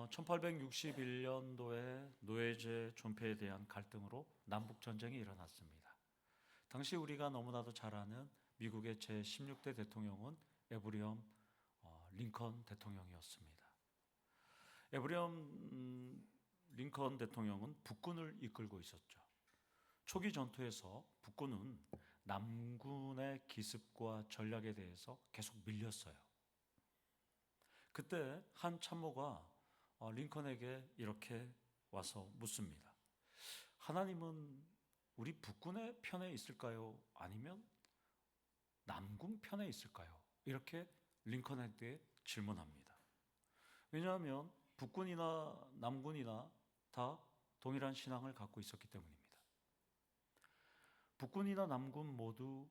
1861년도에 노예제 존폐에 대한 갈등으로 남북전쟁이 일어났습니다. 당시 우리가 너무나도 잘 아는 미국의 제16대 대통령은 에브리엄 링컨 대통령이었습니다. 에브리엄 링컨 대통령은 북군을 이끌고 있었죠. 초기 전투에서 북군은 남군의 기습과 전략에 대해서 계속 밀렸어요. 그때 한 참모가 링컨에게 이렇게 와서 묻습니다. 하나님은 우리 북군의 편에 있을까요? 아니면 남군 편에 있을까요? 이렇게 링컨에게 질문합니다. 왜냐하면 북군이나 남군이나 다 동일한 신앙을 갖고 있었기 때문입니다. 북군이나 남군 모두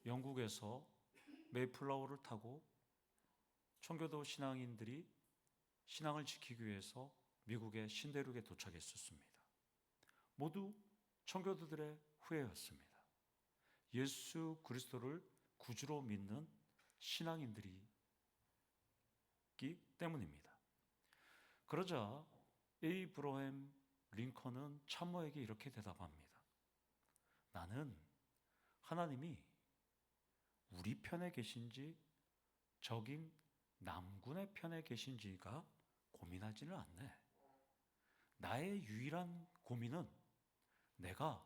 영국에서 메이플라워를 타고 청교도 신앙인들이 신앙을 지키기 위해서 미국의 신대륙에 도착했었습니다. 모두 청교도들의 후예였습니다. 예수 그리스도를 구주로 믿는 신앙인들이기 때문입니다. 그러자 에이브러햄 링컨은 참모에게 이렇게 대답합니다. 나는 하나님이 우리 편에 계신지 적인 남군의 편에 계신지가 고민하지는 않네. 나의 유일한 고민은 내가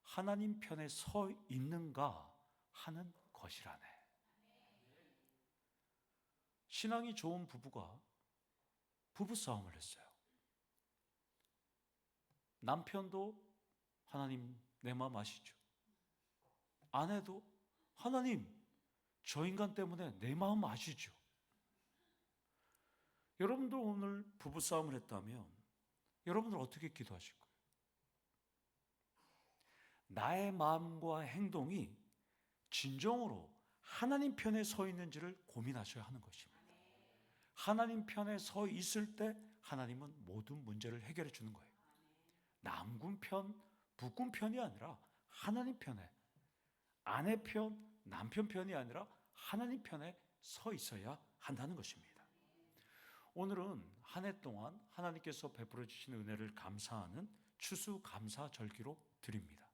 하나님 편에 서 있는가 하는 것이라네. 신앙이 좋은 부부가 부부싸움을 했어요. 남편도 하나님 내 마음 아시죠? 아내도 하나님 저 인간 때문에 내 마음 아시죠? 여러분들 오늘 부부싸움을 했다면 여러분들 어떻게 기도하실 거예요? 나의 마음과 행동이 진정으로 하나님 편에 서 있는지를 고민하셔야 하는 것입니다. 하나님 편에 서 있을 때 하나님은 모든 문제를 해결해 주는 거예요. 남군 편, 북군 편이 아니라 하나님 편에, 아내 편, 남편 편이 아니라 하나님 편에 서 있어야 한다는 것입니다. 오늘은 한 해 동안 하나님께서 베풀어 주신 은혜를 감사하는 추수감사절기로 드립니다.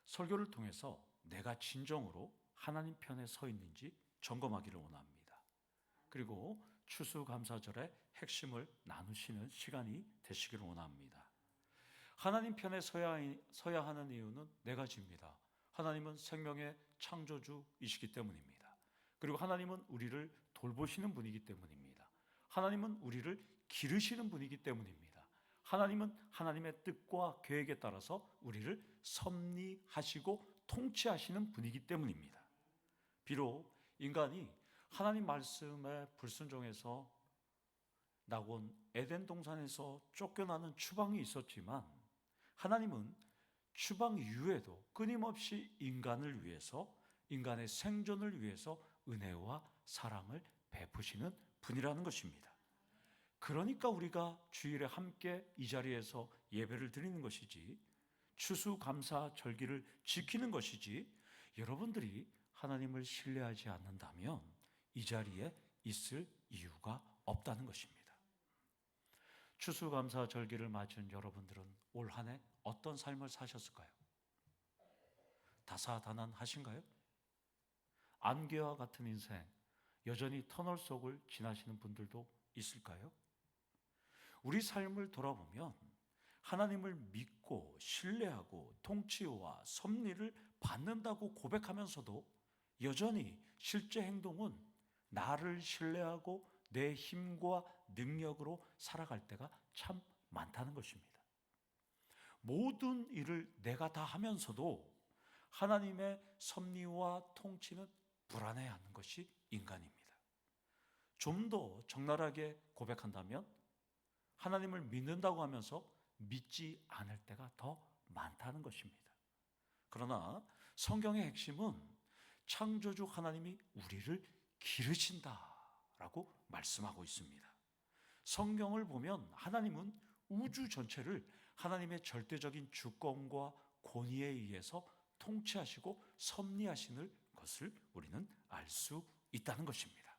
설교를 통해서 내가 진정으로 하나님 편에 서 있는지 점검하기를 원합니다. 그리고 추수감사절의 핵심을 나누시는 시간이 되시기를 원합니다. 하나님 편에 서야 하는 이유는 네 가지입니다. 하나님은 생명의 창조주이시기 때문입니다. 그리고 하나님은 우리를 돌보시는 분이기 때문입니다. 하나님은 우리를 기르시는 분이기 때문입니다. 하나님은 하나님의 뜻과 계획에 따라서 우리를 섭리하시고 통치하시는 분이기 때문입니다. 비록 인간이 하나님 말씀에 불순종해서 낙원 에덴 동산에서 쫓겨나는 추방이 있었지만 하나님은 추방 이후에도 끊임없이 인간을 위해서, 인간의 생존을 위해서 은혜와 사랑을 베푸시는 분이라는 것입니다. 그러니까 우리가 주일에 함께 이 자리에서 예배를 드리는 것이지, 추수감사절기를 지키는 것이지, 여러분들이 하나님을 신뢰하지 않는다면 이 자리에 있을 이유가 없다는 것입니다. 추수감사절기를 맞은 여러분들은 올 한 해 어떤 삶을 사셨을까요? 다사다난하신가요? 안개와 같은 인생, 여전히 터널 속을 지나시는 분들도 있을까요? 우리 삶을 돌아보면 하나님을 믿고 신뢰하고 통치와 섭리를 받는다고 고백하면서도 여전히 실제 행동은 나를 신뢰하고 내 힘과 능력으로 살아갈 때가 참 많다는 것입니다. 모든 일을 내가 다 하면서도 하나님의 섭리와 통치는 불안해하는 것이 인간입니다. 좀 더 적나라하게 고백한다면 하나님을 믿는다고 하면서 믿지 않을 때가 더 많다는 것입니다. 그러나 성경의 핵심은 창조주 하나님이 우리를 기르신다라고 말씀하고 있습니다. 성경을 보면 하나님은 우주 전체를 하나님의 절대적인 주권과 권위에 의해서 통치하시고 섭리하시는 것을 우리는 알 수 있다는 것입니다.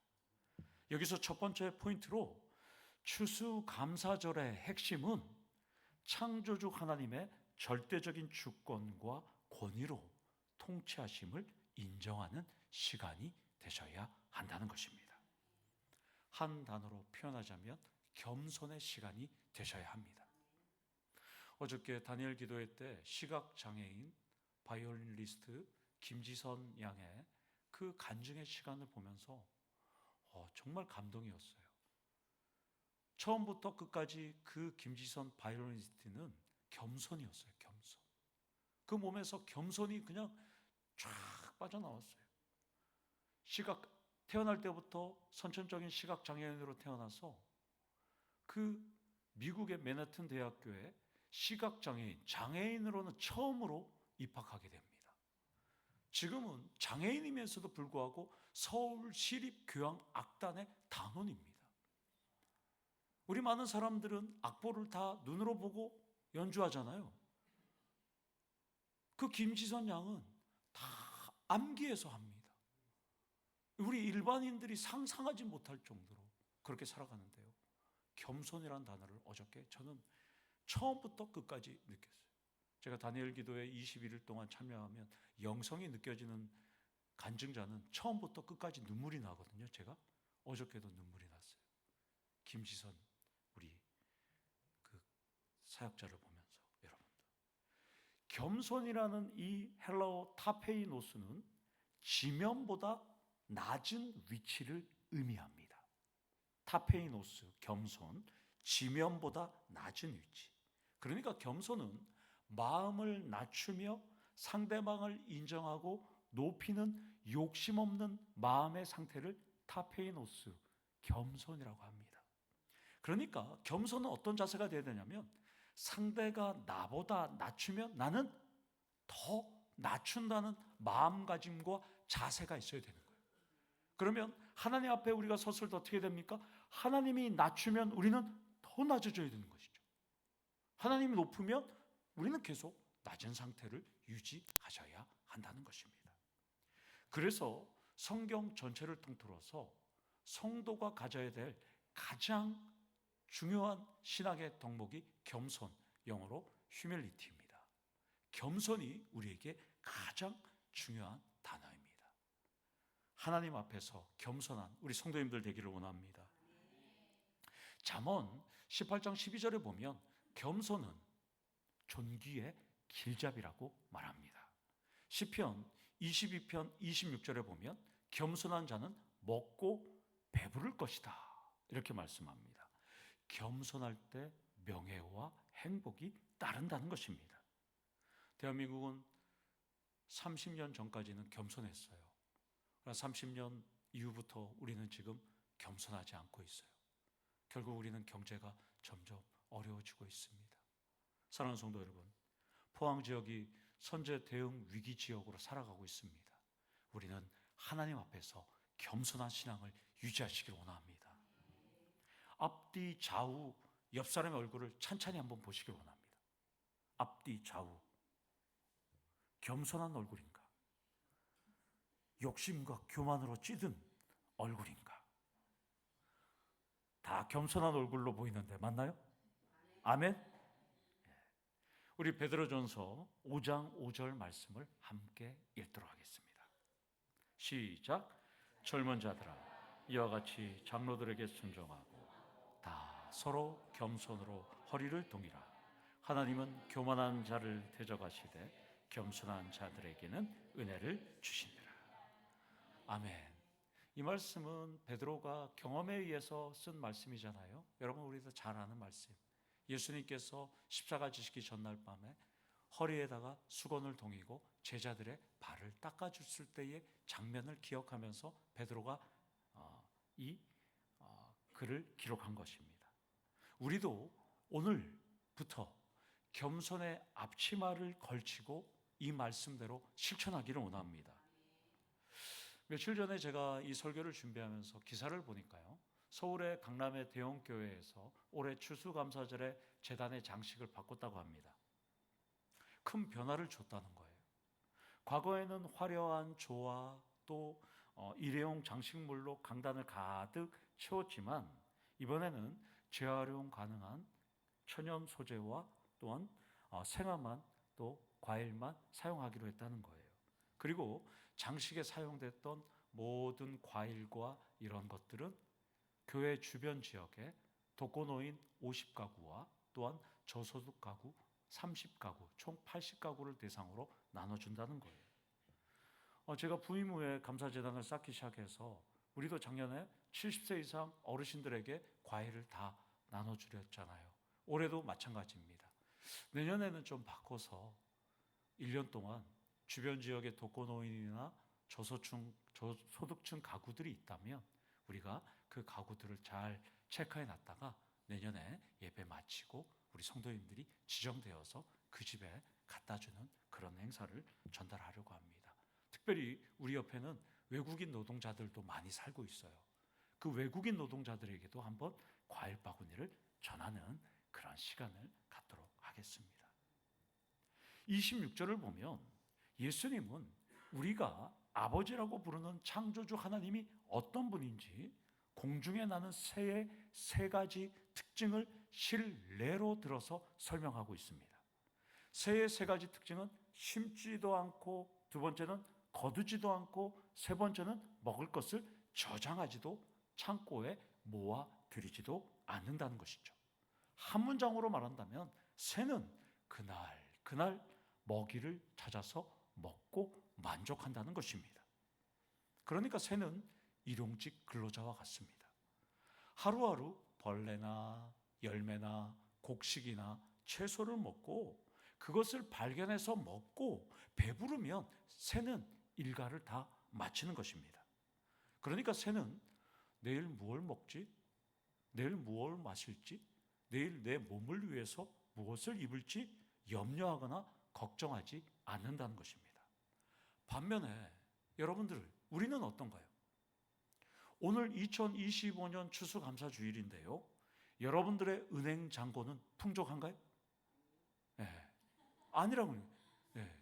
여기서 첫 번째 포인트로 추수감사절의 핵심은 창조주 하나님의 절대적인 주권과 권위로 통치하심을 인정하는 시간이 되셔야 한다는 것입니다. 한 단어로 표현하자면 겸손의 시간이 되셔야 합니다. 어저께 다니엘 기도회 때 시각장애인 바이올리니스트 김지선 양의 그 간증의 시간을 보면서 정말 감동이었어요. 처음부터 끝까지 그 김지선 바이올리니스트는 겸손이었어요. 겸손. 그 몸에서 겸손이 그냥 쫙 빠져나왔어요. 태어날 때부터 선천적인 시각장애인으로 태어나서 그 미국의 맨해튼 대학교에 장애인으로는 처음으로 입학하게 됩니다. 지금은 장애인이면서도 불구하고 서울시립교향악단의 단원입니다. 우리 많은 사람들은 악보를 다 눈으로 보고 연주하잖아요. 그 김지선 양은 다 암기해서 합니다. 우리 일반인들이 상상하지 못할 정도로 그렇게 살아가는데요. 겸손이라는 단어를 어저께 저는 처음부터 끝까지 느꼈어요. 제가 다니엘 기도에 21일 동안 참여하면 영성이 느껴지는 간증자는 처음부터 끝까지 눈물이 나거든요. 제가 어저께도 눈물이 났어요. 김지선 우리 그 사역자를 보면서 여러분들 겸손이라는 이 헬라어 타페이노스는 지면보다 낮은 위치를 의미합니다. 타페이노스, 겸손, 지면보다 낮은 위치. 그러니까 겸손은 마음을 낮추며 상대방을 인정하고 높이는 욕심 없는 마음의 상태를 타페이노스, 겸손이라고 합니다. 그러니까 겸손은 어떤 자세가 되어야 되냐면 상대가 나보다 낮추면 나는 더 낮춘다는 마음가짐과 자세가 있어야 되는 거예요. 그러면 하나님 앞에 우리가 섰을 때 어떻게 됩니까? 하나님이 낮추면 우리는 더 낮아져야 되는 것이죠. 하나님이 높으면 우리는 계속 낮은 상태를 유지하셔야 한다는 것입니다. 그래서 성경 전체를 통틀어서 성도가 가져야 될 가장 중요한 신학의 덕목이 겸손, 영어로 humility입니다. 겸손이 우리에게 가장 중요한 단어입니다. 하나님 앞에서 겸손한 우리 성도님들 되기를 원합니다. 잠언 18장 12절에 보면 겸손은 존귀의 길잡이라고 말합니다. 시편 22편 26절에 보면 겸손한 자는 먹고 배부를 것이다 이렇게 말씀합니다. 겸손할 때 명예와 행복이 따른다는 것입니다. 대한민국은 30년 전까지는 겸손했어요. 그러나 30년 이후부터 우리는 지금 겸손하지 않고 있어요. 결국 우리는 경제가 점점 어려워지고 있습니다. 사랑하는 성도 여러분, 포항 지역이 선제 대응 위기 지역으로 살아가고 있습니다. 우리는 하나님 앞에서 겸손한 신앙을 유지하시길 원합니다. 앞뒤 좌우 옆 사람의 얼굴을 찬찬히 한번 보시길 원합니다. 앞뒤 좌우 겸손한 얼굴인가? 욕심과 교만으로 찌든 얼굴인가? 다 겸손한 얼굴로 보이는데 맞나요? 아멘? 우리 베드로전서 5장 5절 말씀을 함께 읽도록 하겠습니다. 시작. 젊은 자들아 이와 같이 장로들에게 순종하고 다 서로 겸손으로 허리를 동이라. 하나님은 교만한 자를 대적하시되 겸손한 자들에게는 은혜를 주시니라. 아멘. 이 말씀은 베드로가 경험에 의해서 쓴 말씀이잖아요. 여러분 우리도 잘 아는 말씀. 예수님께서 십자가 지시기 전날 밤에 허리에다가 수건을 동이고 제자들의 발을 닦아줬을 때의 장면을 기억하면서 베드로가 이 글을 기록한 것입니다. 우리도 오늘부터 겸손의 앞치마를 걸치고 이 말씀대로 실천하기를 원합니다. 며칠 전에 제가 이 설교를 준비하면서 기사를 보니까요, 서울의 강남의 대형교회에서 올해 추수감사절에 제단의 장식을 바꿨다고 합니다. 큰 변화를 줬다는 거예요. 과거에는 화려한 조화 또 일회용 장식물로 강단을 가득 채웠지만 이번에는 재활용 가능한 천연 소재와 또한 생화만 또 과일만 사용하기로 했다는 거예요. 그리고 장식에 사용됐던 모든 과일과 이런 것들은 교회 주변 지역에 독거노인 50가구와 또한 저소득 가구 30가구, 총 80가구를 대상으로 나눠준다는 거예요. 제가 부임 후에 감사재단을 쌓기 시작해서 우리도 작년에 70세 이상 어르신들에게 과일을 다 나눠주렸잖아요. 올해도 마찬가지입니다. 내년에는 좀 바꿔서 1년 동안 주변 지역의 독거노인이나 저소득층 가구들이 있다면 우리가 그 가구들을 잘 체크해 놨다가 내년에 예배 마치고 우리 성도님들이 지정되어서 그 집에 갖다 주는 그런 행사를 전달하려고 합니다. 특별히 우리 옆에는 외국인 노동자들도 많이 살고 있어요. 그 외국인 노동자들에게도 한번 과일 바구니를 전하는 그런 시간을 갖도록 하겠습니다. 26절을 보면 예수님은 우리가 아버지라고 부르는 창조주 하나님이 어떤 분인지 공중에 나는 새의 세 가지 특징을 실례로 들어서 설명하고 있습니다. 새의 세 가지 특징은 심지도 않고, 두 번째는 거두지도 않고, 세 번째는 먹을 것을 저장하지도 창고에 모아 들이지도 않는다는 것이죠. 한 문장으로 말한다면 새는 그날 먹이를 찾아서 먹고 만족한다는 것입니다. 그러니까 새는 일용직 근로자와 같습니다. 하루하루 벌레나 열매나 곡식이나 채소를 먹고 그것을 발견해서 먹고 배부르면 새는 일과를 다 마치는 것입니다. 그러니까 새는 내일 무엇을 먹지? 내일 무엇을 마실지? 내일 내 몸을 위해서 무엇을 입을지 염려하거나 걱정하지 않는다는 것입니다. 반면에 우리는 어떤가요? 오늘 2025년 추수감사주일인데요. 여러분들의 은행 잔고는 풍족한가요? 네. 아니라고요. 네.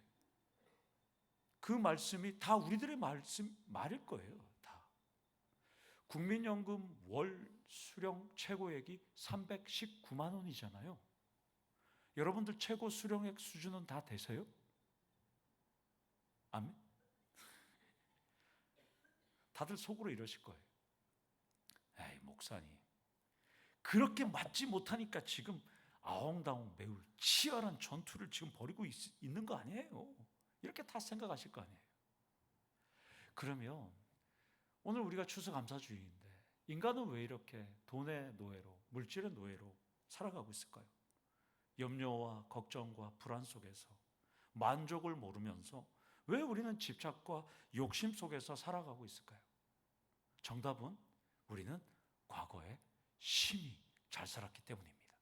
그 말씀이 다 우리들의 말일 거예요. 다. 국민연금 월 수령 최고액이 319만 원이잖아요. 여러분들 최고 수령액 수준은 다 되세요? 아멘? 다들 속으로 이러실 거예요. 에이, 목사님. 그렇게 맞지 못하니까 지금 아웅다웅 매우 치열한 전투를 지금 벌이고 있는 거 아니에요? 이렇게 다 생각하실 거 아니에요? 그러면 오늘 우리가 추수감사주의인데 인간은 왜 이렇게 돈의 노예로, 물질의 노예로 살아가고 있을까요? 염려와 걱정과 불안 속에서 만족을 모르면서 왜 우리는 집착과 욕심 속에서 살아가고 있을까요? 정답은 우리는 과거에 심히 잘 살았기 때문입니다.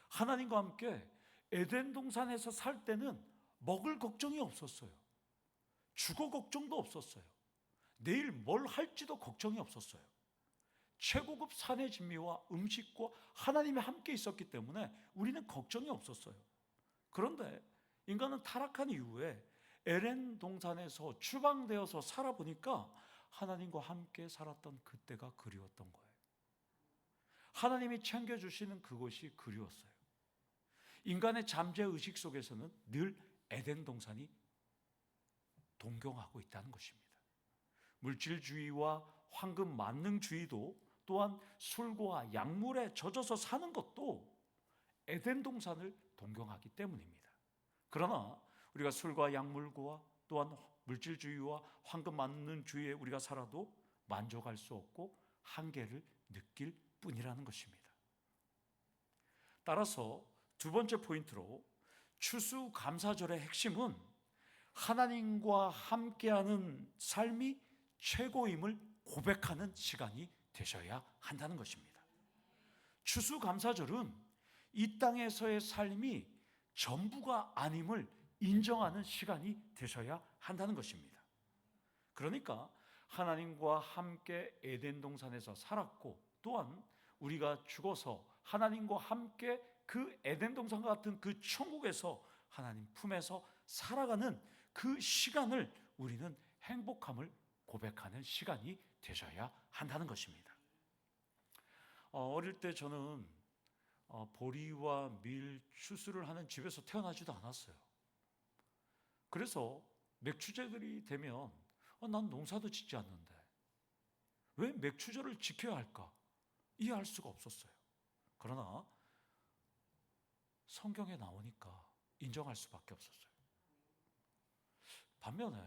하나님과 함께 에덴 동산에서 살 때는 먹을 걱정이 없었어요. 주거 걱정도 없었어요. 내일 뭘 할지도 걱정이 없었어요. 최고급 산의 진미와 음식과 하나님이 함께 있었기 때문에 우리는 걱정이 없었어요. 그런데 인간은 타락한 이후에 에덴 동산에서 추방되어서 살아보니까 하나님과 함께 살았던 그때가 그리웠던 거예요. 하나님이 챙겨주시는 그것이 그리웠어요. 인간의 잠재의식 속에서는 늘 에덴 동산이 동경하고 있다는 것입니다. 물질주의와 황금 만능주의도 또한 술과 약물에 젖어서 사는 것도 에덴 동산을 동경하기 때문입니다. 그러나 우리가 술과 약물과 또한 물질주의와 황금 만능주의에 우리가 살아도 만족할 수 없고 한계를 느낄 뿐이라는 것입니다. 따라서 두 번째 포인트로 추수감사절의 핵심은 하나님과 함께하는 삶이 최고임을 고백하는 시간이 되셔야 한다는 것입니다. 추수감사절은 이 땅에서의 삶이 전부가 아님을 인정하는 시간이 되셔야 한다는 것입니다. 그러니까 하나님과 함께 에덴 동산에서 살았고 또한 우리가 죽어서 하나님과 함께 그 에덴 동산과 같은 그 천국에서 하나님 품에서 살아가는 그 시간을 우리는 행복함을 고백하는 시간이 되셔야 한다는 것입니다. 어릴 때 저는 보리와 밀 추수를 하는 집에서 태어나지도 않았어요. 그래서 맥추제들이 되면 난 농사도 짓지 않는데 왜 맥추제를 지켜야 할까? 이해할 수가 없었어요. 그러나 성경에 나오니까 인정할 수밖에 없었어요. 반면에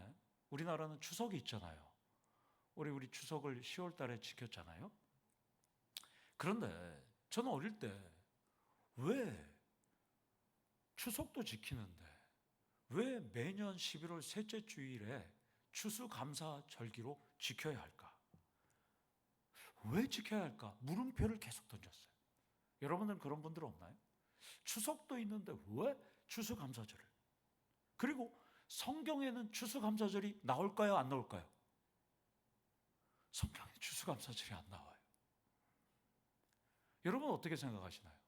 우리나라는 추석이 있잖아요. 우리 추석을 10월 달에 지켰잖아요. 그런데 저는 어릴 때 왜 추석도 지키는데 왜 매년 11월 셋째 주일에 추수감사절기로 지켜야 할까? 왜 지켜야 할까? 물음표를 계속 던졌어요. 여러분들은 그런 분들 없나요? 추석도 있는데 왜 추수감사절을? 그리고 성경에는 추수감사절이 나올까요? 안 나올까요? 성경에 추수감사절이 안 나와요. 여러분 어떻게 생각하시나요?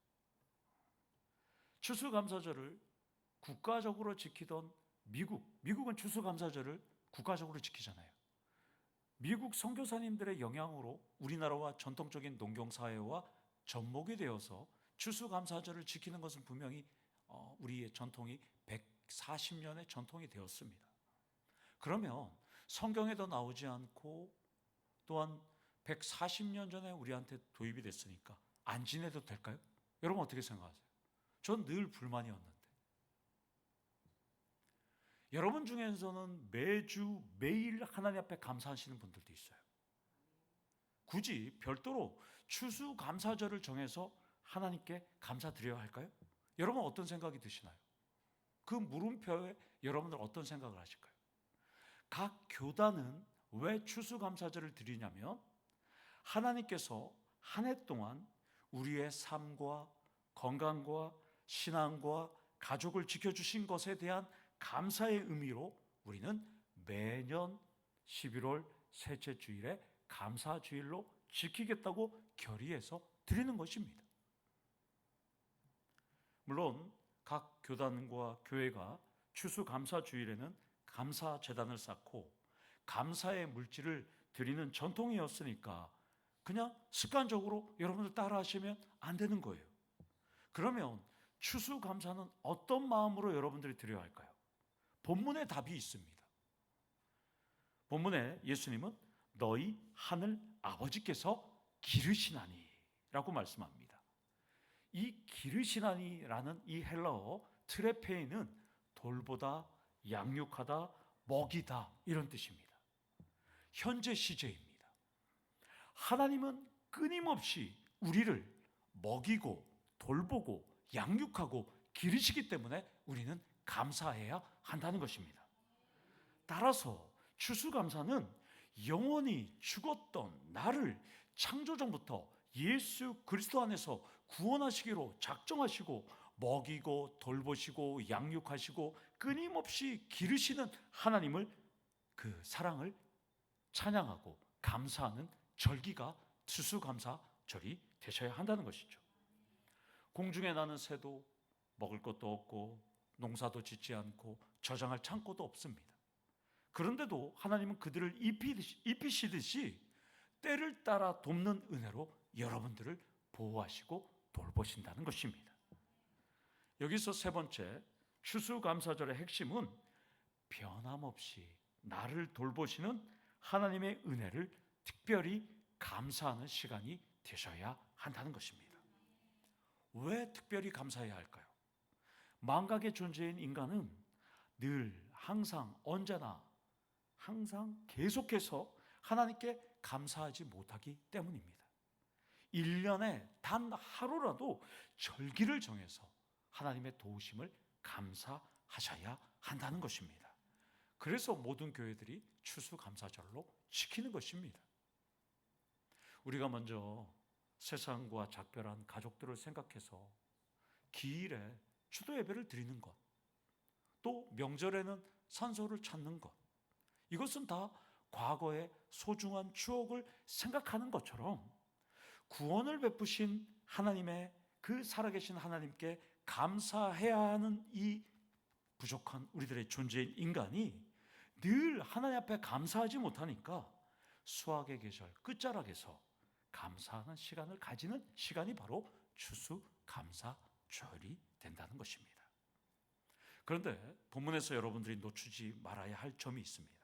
추수감사절을 국가적으로 지키던 미국은 추수감사절을 국가적으로 지키잖아요. 미국 선교사님들의 영향으로 우리나라와 전통적인 농경사회와 접목이 되어서 추수감사절을 지키는 것은 분명히 우리의 전통이 140년의 전통이 되었습니다. 그러면 성경에도 나오지 않고 또한 140년 전에 우리한테 도입이 됐으니까 안 지내도 될까요? 여러분 어떻게 생각하세요? 전 늘 불만이었는데. 여러분 중에서는 매일 하나님 앞에 감사하시는 분들도 있어요. 굳이 별도로 추수감사절을 정해서 하나님께 감사드려야 할까요? 여러분 어떤 생각이 드시나요? 그 물음표에 여러분들 어떤 생각을 하실까요? 각 교단은 왜 추수감사절을 드리냐면 하나님께서 한 해 동안 우리의 삶과 건강과 신앙과 가족을 지켜주신 것에 대한 감사의 의미로 우리는 매년 11월 셋째 주일에 감사주일로 지키겠다고 결의해서 드리는 것입니다. 물론 각 교단과 교회가 추수감사주일에는 감사제단을 쌓고 감사의 물질을 드리는 전통이었으니까 그냥 습관적으로 여러분들 따라 하시면 안 되는 거예요. 그러면 추수감사는 어떤 마음으로 여러분들이 드려야 할까요? 본문에 답이 있습니다. 본문에 예수님은 너희 하늘 아버지께서 기르시나니 라고 말씀합니다. 이 기르시나니라는 이 헬라어 트레페이는 돌보다, 양육하다, 먹이다 이런 뜻입니다. 현재 시제입니다. 하나님은 끊임없이 우리를 먹이고 돌보고 양육하고 기르시기 때문에 우리는 감사해야 한다는 것입니다. 따라서 추수감사는 영원히 죽었던 나를 창조전부터 예수 그리스도 안에서 구원하시기로 작정하시고 먹이고 돌보시고 양육하시고 끊임없이 기르시는 하나님을 그 사랑을 찬양하고 감사하는 절기가 추수감사절이 되셔야 한다는 것이죠. 공중에 나는 새도 먹을 것도 없고 농사도 짓지 않고 저장할 창고도 없습니다. 그런데도 하나님은 그들을 입히시듯이 때를 따라 돕는 은혜로 여러분들을 보호하시고 돌보신다는 것입니다. 여기서 세 번째 추수감사절의 핵심은 변함없이 나를 돌보시는 하나님의 은혜를 특별히 감사하는 시간이 되셔야 한다는 것입니다. 왜 특별히 감사해야 할까요? 망각의 존재인 인간은 늘 항상 언제나 항상 계속해서 하나님께 감사하지 못하기 때문입니다. 1년에 단 하루라도 절기를 정해서 하나님의 도우심을 감사하셔야 한다는 것입니다. 그래서 모든 교회들이 추수감사절로 지키는 것입니다. 우리가 먼저 세상과 작별한 가족들을 생각해서 기일에 추도 예배를 드리는 것, 또 명절에는 산소를 찾는 것, 이것은 다 과거의 소중한 추억을 생각하는 것처럼 구원을 베푸신 하나님의 그 살아계신 하나님께 감사해야 하는 이 부족한 우리들의 존재인 인간이 늘 하나님 앞에 감사하지 못하니까 수확의 계절 끝자락에서 감사하는 시간을 가지는 시간이 바로 추수감사절이 된다는 것입니다. 그런데 본문에서 여러분들이 놓치지 말아야 할 점이 있습니다.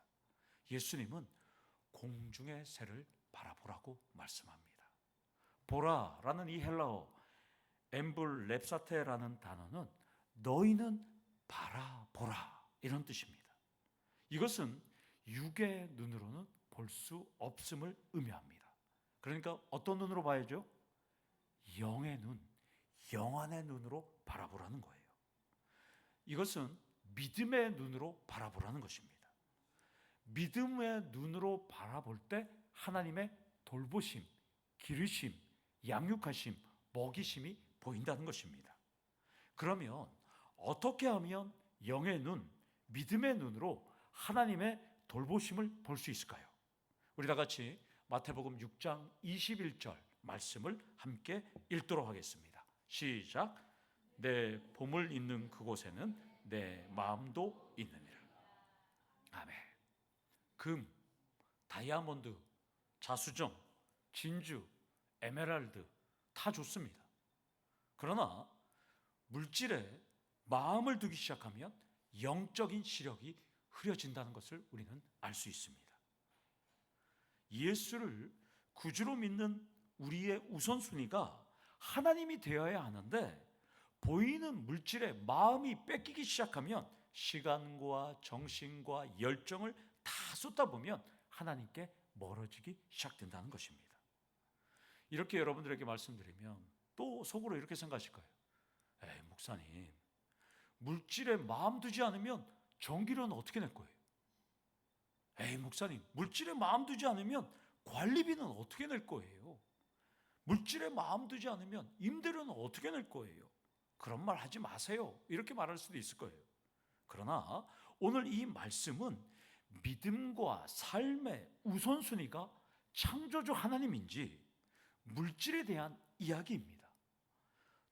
예수님은 공중의 새를 바라보라고 말씀합니다. 보라라는 이 헬라어 엠블랩사테라는 단어는 너희는 바라보라 이런 뜻입니다. 이것은 육의 눈으로는 볼 수 없음을 의미합니다. 그러니까 어떤 눈으로 봐야죠? 영의 눈, 영안의 눈으로 바라보라는 거예요. 이것은 믿음의 눈으로 바라보라는 것입니다. 믿음의 눈으로 바라볼 때 하나님의 돌보심, 기르심, 양육하심, 먹이심이 보인다는 것입니다. 그러면 어떻게 하면 영의 눈, 믿음의 눈으로 하나님의 돌보심을 볼 수 있을까요? 우리 다 같이 마태복음 6장 21절 말씀을 함께 읽도록 하겠습니다. 시작. 내 보물 있는 그곳에는 내 마음도 있느니라. 아멘. 금, 다이아몬드, 자수정, 진주, 에메랄드 다 좋습니다. 그러나 물질에 마음을 두기 시작하면 영적인 시력이 흐려진다는 것을 우리는 알 수 있습니다. 예수를 구주로 믿는 우리의 우선순위가 하나님이 되어야 하는데 보이는 물질에 마음이 뺏기기 시작하면 시간과 정신과 열정을 다 쏟다 보면 하나님께 멀어지기 시작된다는 것입니다. 이렇게 여러분들에게 말씀드리면 또 속으로 이렇게 생각하실 거예요. 에이, 목사님, 물질에 마음 두지 않으면 전기료는 어떻게 낼 거예요? 에이, 목사님, 물질에 마음 두지 않으면 관리비는 어떻게 낼 거예요? 물질에 마음 두지 않으면 임대료는 어떻게 낼 거예요? 그런 말 하지 마세요. 이렇게 말할 수도 있을 거예요. 그러나 오늘 이 말씀은 믿음과 삶의 우선순위가 창조주 하나님인지 물질에 대한 이야기입니다.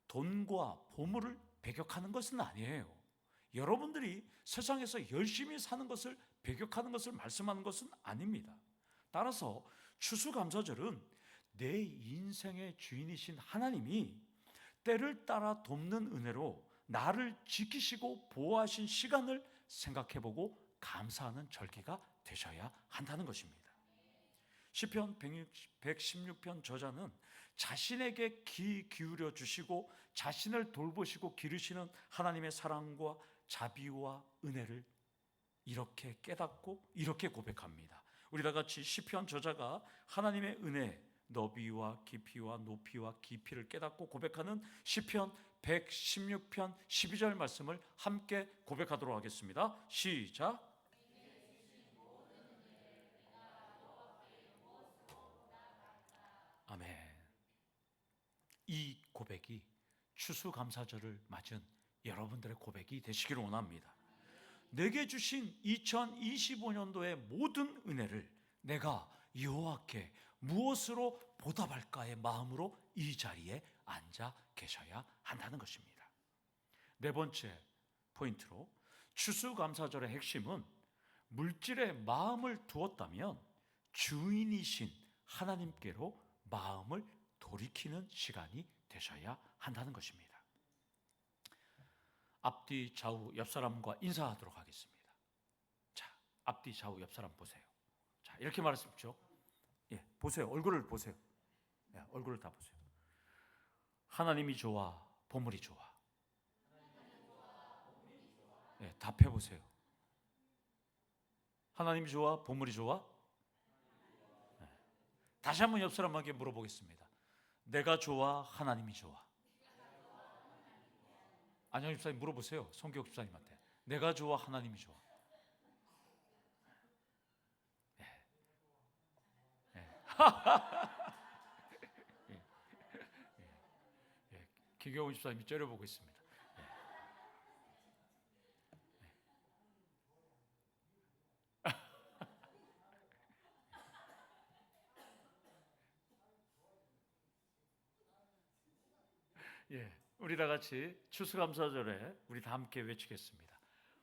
돈과 보물을 배격하는 것은 아니에요. 여러분들이 세상에서 열심히 사는 것을 배격하는 것을 말씀하는 것은 아닙니다. 따라서 추수감사절은 내 인생의 주인이신 하나님이 때를 따라 돕는 은혜로 나를 지키시고 보호하신 시간을 생각해보고 감사하는 절기가 되셔야 한다는 것입니다. 시편 116편 저자는 자신에게 귀 기울여 주시고 자신을 돌보시고 기르시는 하나님의 사랑과 자비와 은혜를 이렇게 깨닫고 이렇게 고백합니다. 우리 다 같이 시편 저자가 하나님의 은혜, 너비와 깊이와 높이와 깊이를 깨닫고 고백하는 시편 116편 12절 말씀을 함께 고백하도록 하겠습니다. 시작. 아멘. 이 고백이 추수감사절을 맞은 여러분들의 고백이 되시기를 원합니다. 내게 주신 2025년도의 모든 은혜를 내가 여호와께 무엇으로 보답할까의 마음으로 이 자리에 앉아 계셔야 한다는 것입니다. 네 번째 포인트로 추수감사절의 핵심은 물질에 마음을 두었다면 주인이신 하나님께로 마음을 돌이키는 시간이 되셔야 한다는 것입니다. 앞뒤 좌우 옆 사람과 인사하도록 하겠습니다. 자, 앞뒤 좌우 옆 사람 보세요. 자, 이렇게 말했습죠. 예, 보세요. 얼굴을 보세요. 예, 얼굴을 다 보세요. 하나님이 좋아, 보물이 좋아. 예, 답해 보세요. 하나님이 좋아, 보물이 좋아? 예. 다시 한번 옆 사람에게 물어보겠습니다. 내가 좋아, 하나님이 좋아? 안녕 집사님 물어보세요. 송기옥 집사님한테. 내가 좋아, 하나님이 좋아? 예. 예. 예. 예. 김경훈 집사님이 째려보고 있습니다. 예, 우리 다 같이 추수감사절에 우리 다 함께 외치겠습니다.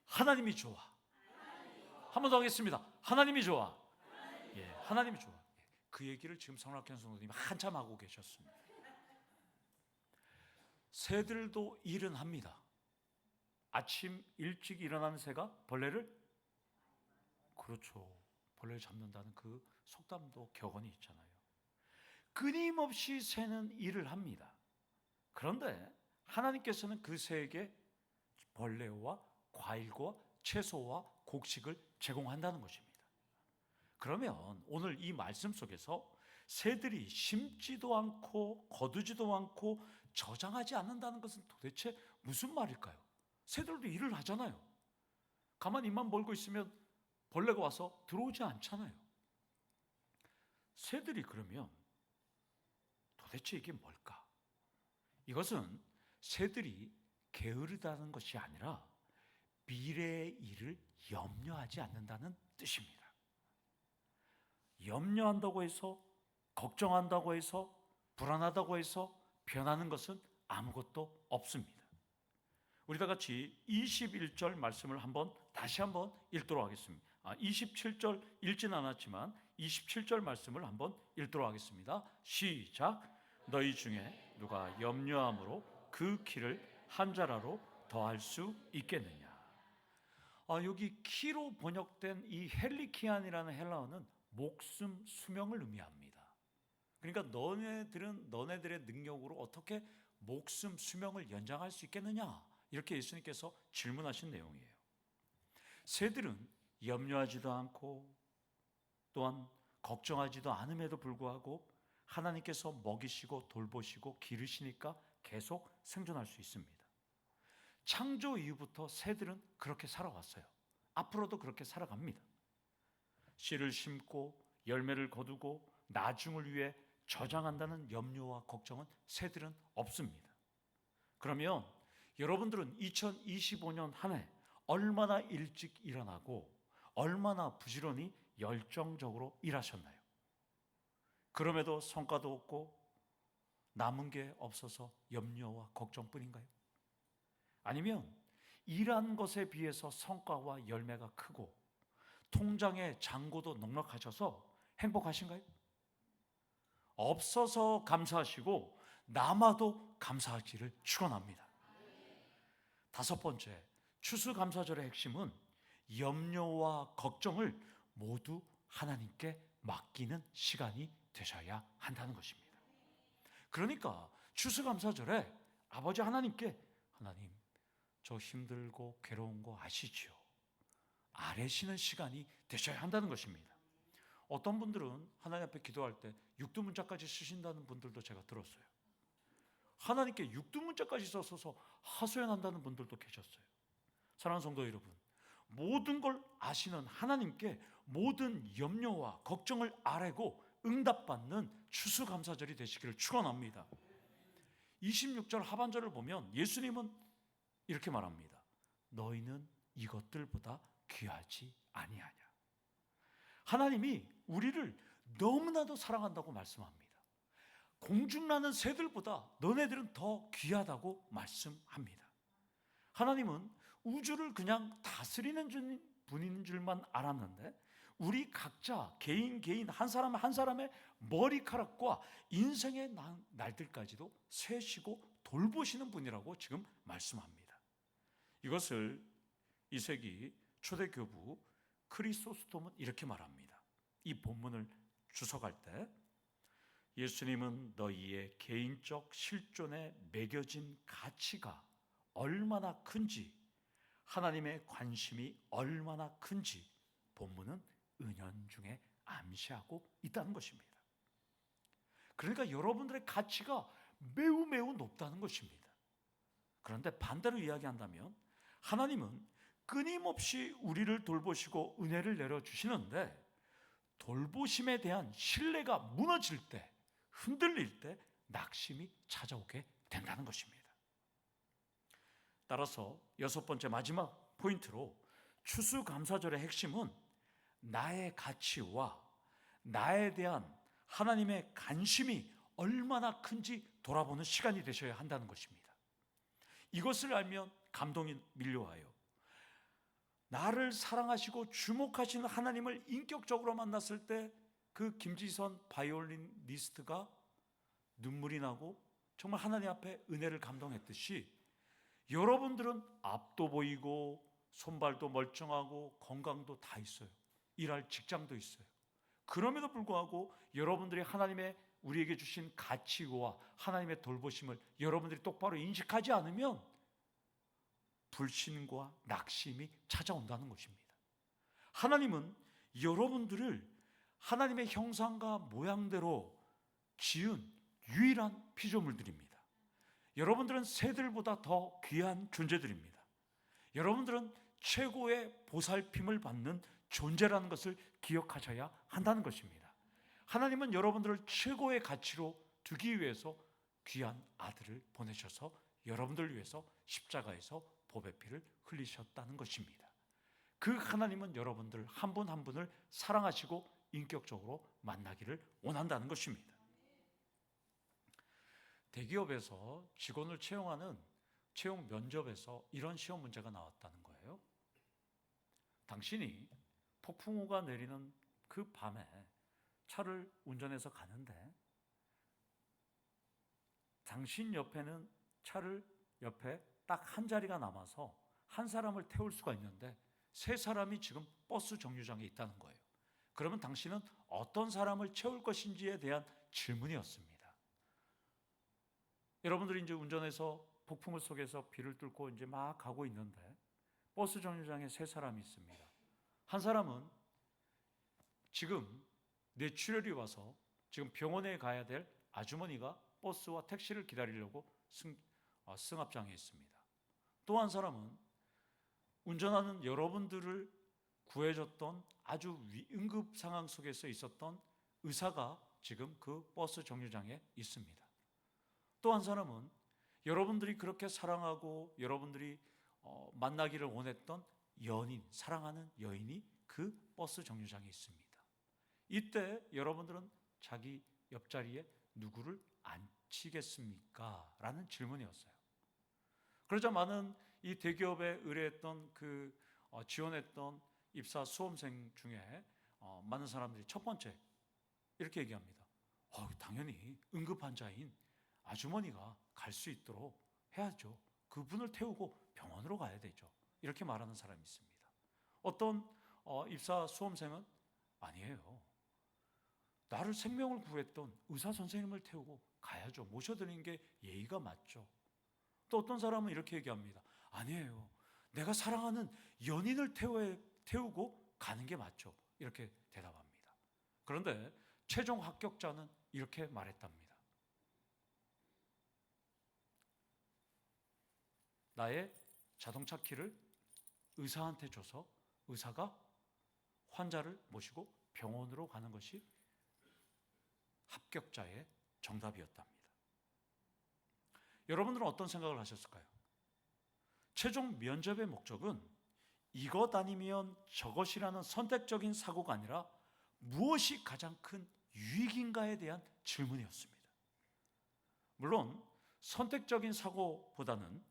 하나님이 좋아. 한 번 더 하겠습니다. 하나님이 좋아. 예, 하나님이 좋아. 그 얘기를 지금 성락현 성도님이 한참 하고 계셨습니다. 새들도 일은 합니다. 아침 일찍 일어나는 새가 벌레를, 그렇죠, 벌레를 잡는다는 그 속담도 격언이 있잖아요. 끊임없이 새는 일을 합니다. 그런데 하나님께서는 그 새에게 벌레와 과일과 채소와 곡식을 제공한다는 것입니다. 그러면 오늘 이 말씀 속에서 새들이 심지도 않고 거두지도 않고 저장하지 않는다는 것은 도대체 무슨 말일까요? 새들도 일을 하잖아요. 가만히 입만 벌고 있으면 벌레가 와서 들어오지 않잖아요. 새들이 그러면 도대체 이게 뭘까? 이것은 새들이 게으르다는 것이 아니라 미래의 일을 염려하지 않는다는 뜻입니다. 염려한다고 해서, 걱정한다고 해서, 불안하다고 해서 변하는 것은 아무것도 없습니다. 우리 다 같이 21절 말씀을 다시 한번 읽도록 하겠습니다. 27절 읽지는 않았지만 27절 말씀을 한번 읽도록 하겠습니다. 시작. 너희 중에 누가 염려함으로 그 키를 한 자라로 더할 수 있겠느냐. 여기 키로 번역된 이 헬리키안이라는 헬라어는 목숨, 수명을 의미합니다. 그러니까 너네들의 능력으로 어떻게 목숨, 수명을 연장할 수 있겠느냐, 이렇게 예수님께서 질문하신 내용이에요. 새들은 염려하지도 않고 또한 걱정하지도 않음에도 불구하고 하나님께서 먹이시고 돌보시고 기르시니까 계속 생존할 수 있습니다. 창조 이후부터 새들은 그렇게 살아왔어요. 앞으로도 그렇게 살아갑니다. 씨를 심고 열매를 거두고 나중을 위해 저장한다는 염려와 걱정은 새들은 없습니다. 그러면 여러분들은 2025년 한 해 얼마나 일찍 일어나고 얼마나 부지런히 열정적으로 일하셨나요? 그럼에도 성과도 없고 남은 게 없어서 염려와 걱정뿐인가요? 아니면 일한 것에 비해서 성과와 열매가 크고 통장의 잔고도 넉넉하셔서 행복하신가요? 없어서 감사하시고 남아도 감사하기를 축원합니다. 다섯 번째, 추수감사절의 핵심은 염려와 걱정을 모두 하나님께 맡기는 시간이 되셔야 한다는 것입니다. 그러니까 추수감사절에 아버지 하나님께, 하나님, 저 힘들고 괴로운 거 아시지요? 아뢰시는 시간이 되셔야 한다는 것입니다. 어떤 분들은 하나님 앞에 기도할 때 육두문자까지 쓰신다는 분들도 제가 들었어요. 하나님께 육두문자까지 써서 하소연한다는 분들도 계셨어요. 사랑하는 성도 여러분, 모든 걸 아시는 하나님께 모든 염려와 걱정을 아뢰고 응답받는 추수감사절이 되시기를 축원합니다. 26절 하반절을 보면 예수님은 이렇게 말합니다. 너희는 이것들보다 귀하지 아니하냐. 하나님이 우리를 너무나도 사랑한다고 말씀합니다. 공중나는 새들보다 너네들은 더 귀하다고 말씀합니다. 하나님은 우주를 그냥 다스리는 분인 줄만 알았는데 우리 각자 개인 한 사람 한 사람의 머리카락과 인생의 날들까지도 세시고 돌보시는 분이라고 지금 말씀합니다. 이것을 2세기 초대교부 크리소스톰은 이렇게 말합니다. 이 본문을 주석할 때 예수님은 너희의 개인적 실존에 매겨진 가치가 얼마나 큰지, 하나님의 관심이 얼마나 큰지 본문은 은연중에 암시하고 있다는 것입니다. 그러니까 여러분들의 가치가 매우 높다는 것입니다. 그런데 반대로 이야기한다면 하나님은 끊임없이 우리를 돌보시고 은혜를 내려주시는데 돌보심에 대한 신뢰가 무너질 때, 흔들릴 때 낙심이 찾아오게 된다는 것입니다. 따라서 여섯 번째 마지막 포인트로 추수감사절의 핵심은 나의 가치와 나에 대한 하나님의 관심이 얼마나 큰지 돌아보는 시간이 되셔야 한다는 것입니다. 이것을 알면 감동이 밀려와요. 나를 사랑하시고 주목하시는 하나님을 인격적으로 만났을 때 그 김지선 바이올리니스트가 눈물이 나고 정말 하나님 앞에 은혜를 감동했듯이 여러분들은 앞도 보이고 손발도 멀쩡하고 건강도 다 있어요. 일할 직장도 있어요. 그럼에도 불구하고 여러분들이 하나님의 우리에게 주신 가치와 하나님의 돌보심을 여러분들이 똑바로 인식하지 않으면 불신과 낙심이 찾아온다는 것입니다. 하나님은 여러분들을 하나님의 형상과 모양대로 지은 유일한 피조물들입니다. 여러분들은 새들보다 더 귀한 존재들입니다. 여러분들은 최고의 보살핌을 받는 존재라는 것을 기억하셔야 한다는 것입니다. 하나님은 여러분들을 최고의 가치로 두기 위해서 귀한 아들을 보내셔서 여러분들을 위해서 십자가에서 보배 피를 흘리셨다는 것입니다. 그 하나님은 여러분들 한 분 한 분을 사랑하시고 인격적으로 만나기를 원한다는 것입니다. 대기업에서 직원을 채용하는 채용 면접에서 이런 시험 문제가 나왔다는 거예요. 당신이 폭풍우가 내리는 그 밤에 차를 운전해서 가는데 당신 옆에는 차를 옆에 딱 한 자리가 남아서 한 사람을 태울 수가 있는데 세 사람이 지금 버스 정류장에 있다는 거예요. 그러면 당신은 어떤 사람을 채울 것인지에 대한 질문이었습니다. 여러분들이 이제 운전해서 폭풍우 속에서 비를 뚫고 이제 막 가고 있는데 버스 정류장에 세 사람이 있습니다. 한 사람은 지금 뇌출혈이 와서 지금 병원에 가야 될 아주머니가 버스와 택시를 기다리려고 승합장에 있습니다. 또 한 사람은 운전하는 여러분들을 구해줬던 아주 응급 상황 속에서 있었던 의사가 지금 그 버스 정류장에 있습니다. 또 한 사람은 여러분들이 그렇게 사랑하고 여러분들이 만나기를 원했던 연인, 사랑하는 여인이 그 버스 정류장에 있습니다. 이때 여러분들은 자기 옆자리에 누구를 앉히겠습니까? 라는 질문이었어요. 그러자 많은 이 대기업에 의뢰했던 지원했던 입사 수험생 중에 많은 사람들이 첫 번째 이렇게 얘기합니다. 당연히 응급환자인 아주머니가 갈 수 있도록 해야죠. 그분을 태우고 병원으로 가야 되죠. 이렇게 말하는 사람이 있습니다. 어떤 입사 수험생은 아니에요. 나를 생명을 구했던 의사 선생님을 태우고 가야죠. 모셔드리는 게 예의가 맞죠. 또 어떤 사람은 이렇게 얘기합니다. 아니에요. 내가 사랑하는 연인을 태우고 가는 게 맞죠. 이렇게 대답합니다. 그런데 최종 합격자는 이렇게 말했답니다. 나의 자동차 키를 의사한테 줘서 의사가 환자를 모시고 병원으로 가는 것이 합격자의 정답이었답니다. 여러분들은 어떤 생각을 하셨을까요? 최종 면접의 목적은 이것 아니면 저것이라는 선택적인 사고가 아니라 무엇이 가장 큰 유익인가에 대한 질문이었습니다. 물론 선택적인 사고보다는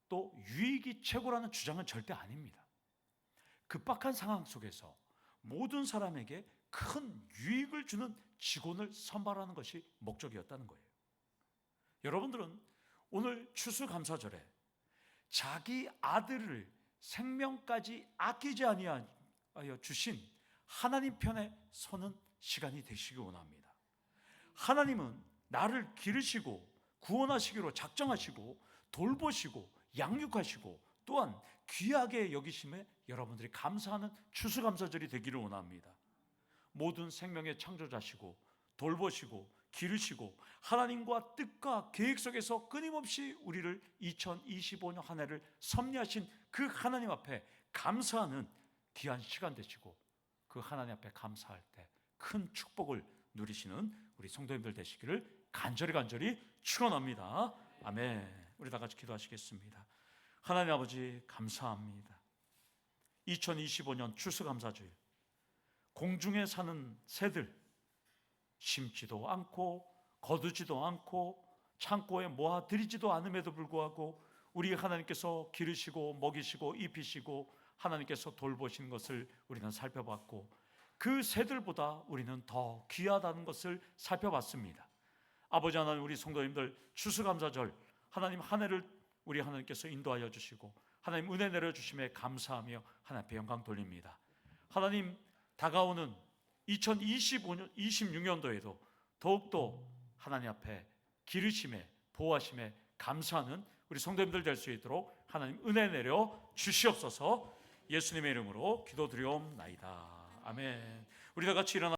또 유익이 최고라는 주장은 절대 아닙니다. 급박한 상황 속에서 모든 사람에게 큰 유익을 주는 직원을 선발하는 것이 목적이었다는 거예요. 여러분들은 오늘 추수감사절에 자기 아들을 생명까지 아끼지 아니하여 주신 하나님 편에 서는 시간이 되시기 원합니다. 하나님은 나를 기르시고 구원하시기로 작정하시고 돌보시고 양육하시고 또한 귀하게 여기심에 여러분들이 감사하는 추수감사절이 되기를 원합니다. 모든 생명의 창조자시고 돌보시고 기르시고 하나님과 뜻과 계획 속에서 끊임없이 우리를 2025년 한 해를 섭리하신 그 하나님 앞에 감사하는 귀한 시간 되시고 그 하나님 앞에 감사할 때 큰 축복을 누리시는 우리 성도님들 되시기를 간절히 축원합니다. 아멘. 우리 다 같이 기도하시겠습니다. 하나님 아버지 감사합니다. 2025년 추수감사주일 공중에 사는 새들 심지도 않고 거두지도 않고 창고에 모아들이지도 않음에도 불구하고 우리 하나님께서 기르시고 먹이시고 입히시고 하나님께서 돌보시는 것을 우리는 살펴봤고 그 새들보다 우리는 더 귀하다는 것을 살펴봤습니다. 아버지 하나님, 우리 성도님들 추수감사절 하나님 한 해를 우리 하나님께서 인도하여 주시고 하나님 은혜 내려주심에 감사하며 하나님 앞에 영광 돌립니다. 하나님, 다가오는 2026년도에도 더욱더 하나님 앞에 기르심에 보호하심에 감사하는 우리 성도님들 될 수 있도록 하나님 은혜 내려 주시옵소서. 예수님의 이름으로 기도드리옵나이다. 아멘. 우리 다 같이 일어나